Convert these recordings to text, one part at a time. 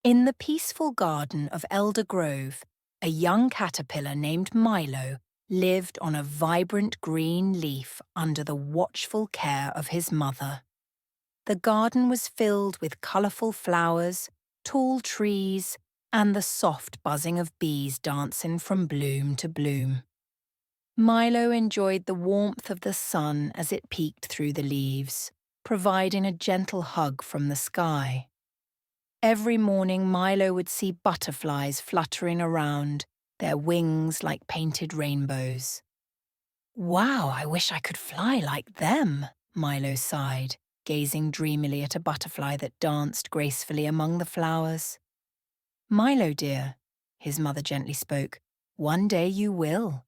In the peaceful garden of Eldergrove, a young caterpillar named Milo lived on a vibrant green leaf under the watchful care of his mother. The garden was filled with colourful flowers, tall trees, and the soft buzzing of bees dancing from bloom to bloom. Milo enjoyed the warmth of the sun as it peeked through the leaves, providing a gentle hug from the sky. Every morning Milo would see butterflies fluttering around, their wings like painted rainbows. "Wow, I wish I could fly like them," Milo sighed, gazing dreamily at a butterfly that danced gracefully among the flowers. "Milo, dear," his mother gently spoke, "one day you will.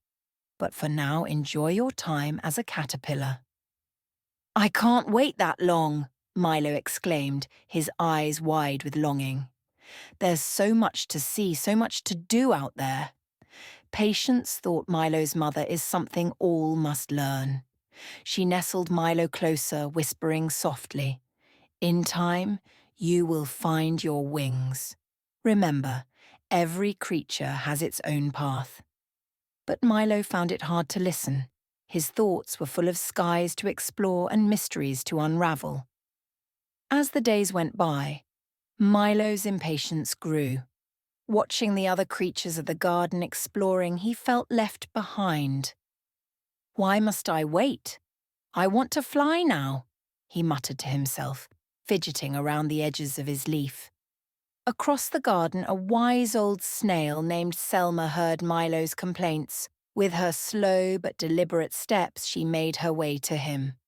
But for now, enjoy your time as a caterpillar." "I can't wait that long," Milo exclaimed, his eyes wide with longing. "There's so much to see, so much to do out there." Patience, thought Milo's mother, is something all must learn. She nestled Milo closer, whispering softly, "In time, you will find your wings. Remember, every creature has its own path." But Milo found it hard to listen. His thoughts were full of skies to explore and mysteries to unravel. As the days went by, Milo's impatience grew. Watching the other creatures of the garden exploring, he felt left behind. "Why must I wait? I want to fly now," he muttered to himself, fidgeting around the edges of his leaf. Across the garden, a wise old snail named Selma heard Milo's complaints. With her slow but deliberate steps, she made her way to him.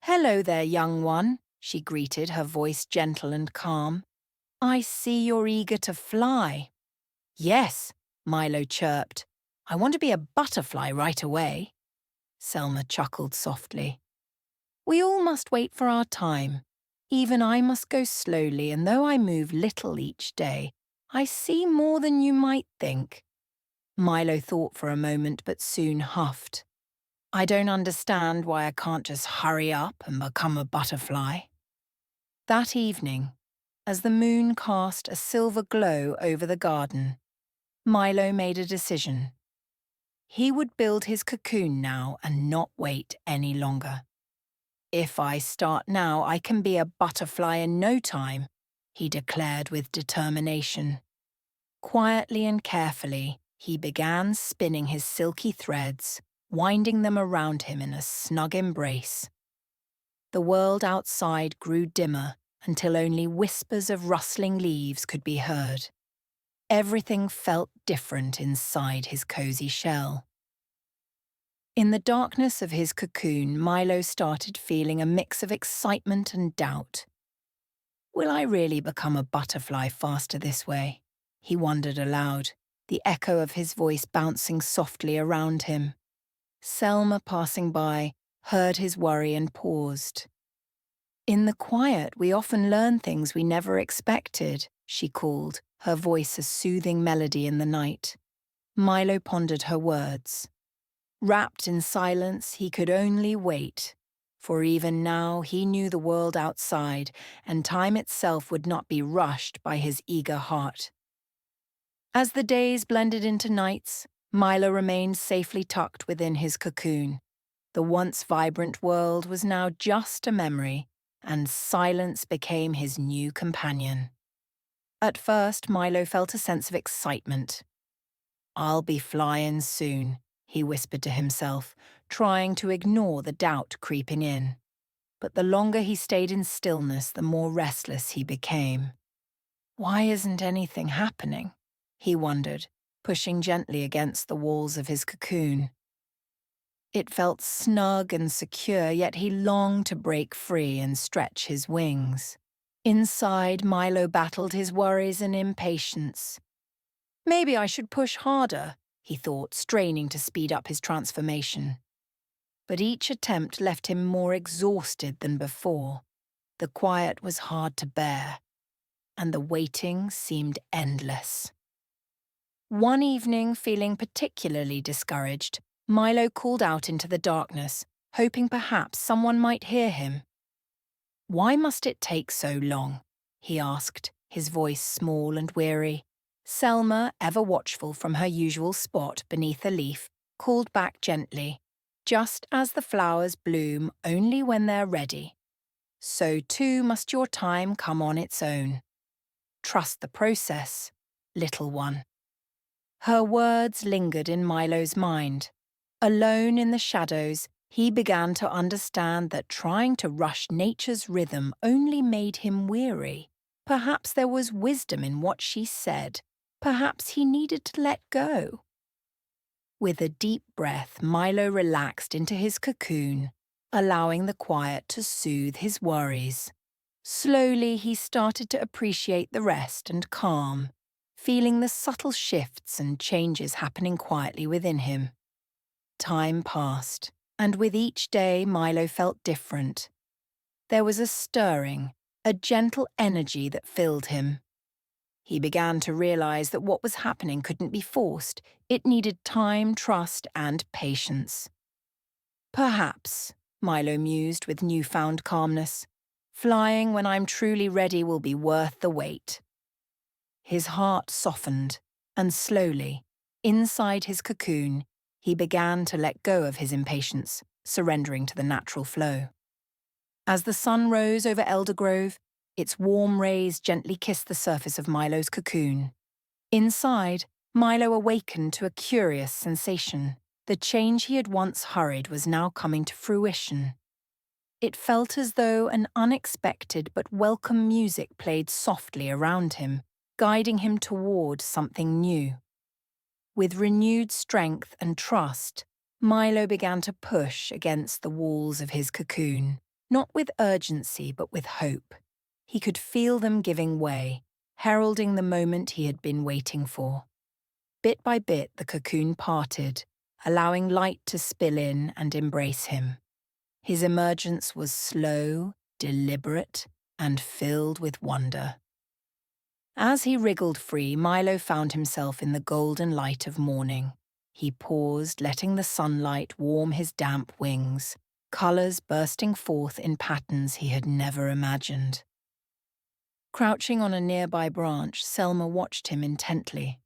"Hello there, young one," she greeted, her voice gentle and calm. "I see you're eager to fly." "Yes," Milo chirped. "I want to be a butterfly right away." Selma chuckled softly. "We all must wait for our time. Even I must go slowly, and though I move little each day, I see more than you might think." Milo thought for a moment, but soon huffed. "I don't understand why I can't just hurry up and become a butterfly." That evening, as the moon cast a silver glow over the garden, Milo made a decision. He would build his cocoon now and not wait any longer. "If I start now, I can be a butterfly in no time," he declared with determination. Quietly and carefully, he began spinning his silky threads, winding them around him in a snug embrace. The world outside grew dimmer until only whispers of rustling leaves could be heard. Everything felt different inside his cozy shell. In the darkness of his cocoon, Milo started feeling a mix of excitement and doubt. "Will I really become a butterfly faster this way?" he wondered aloud, the echo of his voice bouncing softly around him. Selma, passing by, heard his worry and paused. "In the quiet, we often learn things we never expected," she called, her voice a soothing melody in the night. Milo pondered her words. Wrapped in silence, he could only wait, for even now he knew the world outside, and time itself would not be rushed by his eager heart. As the days blended into nights, Milo remained safely tucked within his cocoon. The once vibrant world was now just a memory, and silence became his new companion. At first, Milo felt a sense of excitement. "I'll be flying soon," he whispered to himself, trying to ignore the doubt creeping in. But the longer he stayed in stillness, the more restless he became. "Why isn't anything happening?" he wondered, pushing gently against the walls of his cocoon. It felt snug and secure, yet he longed to break free and stretch his wings. Inside, Milo battled his worries and impatience. "Maybe I should push harder," he thought, straining to speed up his transformation. But each attempt left him more exhausted than before. The quiet was hard to bear, and the waiting seemed endless. One evening, feeling particularly discouraged, Milo called out into the darkness, hoping perhaps someone might hear him. "Why must it take so long?" he asked, his voice small and weary. Selma, ever watchful from her usual spot beneath a leaf, called back gently, "Just as the flowers bloom only when they're ready, so too must your time come on its own. Trust the process, little one." Her words lingered in Milo's mind. Alone in the shadows, he began to understand that trying to rush nature's rhythm only made him weary. Perhaps there was wisdom in what she said. Perhaps he needed to let go. With a deep breath, Milo relaxed into his cocoon, allowing the quiet to soothe his worries. Slowly, he started to appreciate the rest and calm, feeling the subtle shifts and changes happening quietly within him. Time passed, and with each day Milo felt different. There was a stirring, a gentle energy that filled him. He began to realize that what was happening couldn't be forced. It needed time, trust, and patience. Perhaps, Milo mused with newfound calmness, flying when I'm truly ready will be worth the wait. His heart softened, and slowly, inside his cocoon, he began to let go of his impatience, surrendering to the natural flow. As the sun rose over Eldergrove, its warm rays gently kissed the surface of Milo's cocoon. Inside, Milo awakened to a curious sensation. The change he had once hurried was now coming to fruition. It felt as though an unexpected but welcome music played softly around him, guiding him toward something new. With renewed strength and trust, Milo began to push against the walls of his cocoon, not with urgency but with hope. He could feel them giving way, heralding the moment he had been waiting for. Bit by bit, the cocoon parted, allowing light to spill in and embrace him. His emergence was slow, deliberate, and filled with wonder. As he wriggled free, Milo found himself in the golden light of morning. He paused, letting the sunlight warm his damp wings, colours bursting forth in patterns he had never imagined. Crouching on a nearby branch, Selma watched him intently.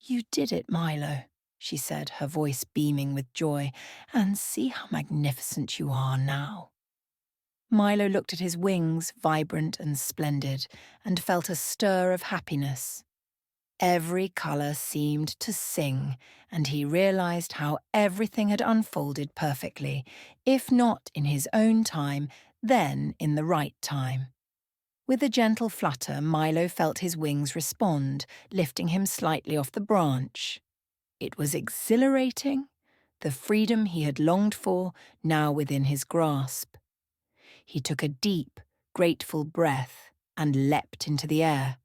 "You did it, Milo," she said, her voice beaming with joy, "and see how magnificent you are now." Milo looked at his wings, vibrant and splendid, and felt a stir of happiness. Every colour seemed to sing, and he realised how everything had unfolded perfectly, if not in his own time, then in the right time. With a gentle flutter, Milo felt his wings respond, lifting him slightly off the branch. It was exhilarating, the freedom he had longed for, now within his grasp. He took a deep, grateful breath and leapt into the air.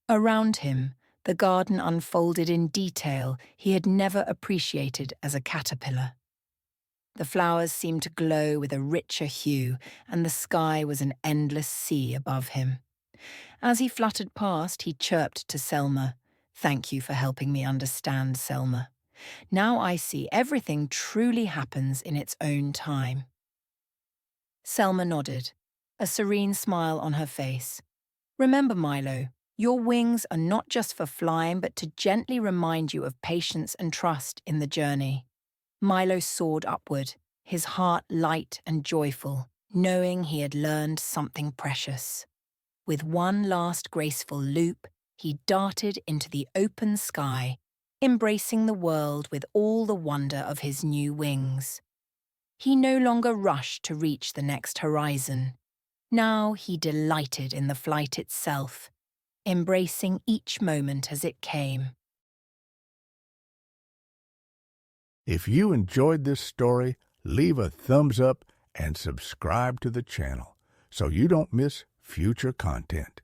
Around him, the garden unfolded in detail he had never appreciated as a caterpillar. The flowers seemed to glow with a richer hue, and the sky was an endless sea above him. As he fluttered past, he chirped to Selma, "Thank you for helping me understand, Selma. Now I see everything truly happens in its own time." Selma nodded, a serene smile on her face. "Remember, Milo, your wings are not just for flying, but to gently remind you of patience and trust in the journey." Milo soared upward, his heart light and joyful, knowing he had learned something precious. With one last graceful loop, he darted into the open sky, embracing the world with all the wonder of his new wings. He no longer rushed to reach the next horizon. Now he delighted in the flight itself, embracing each moment as it came. If you enjoyed this story, leave a thumbs up and subscribe to the channel so you don't miss future content.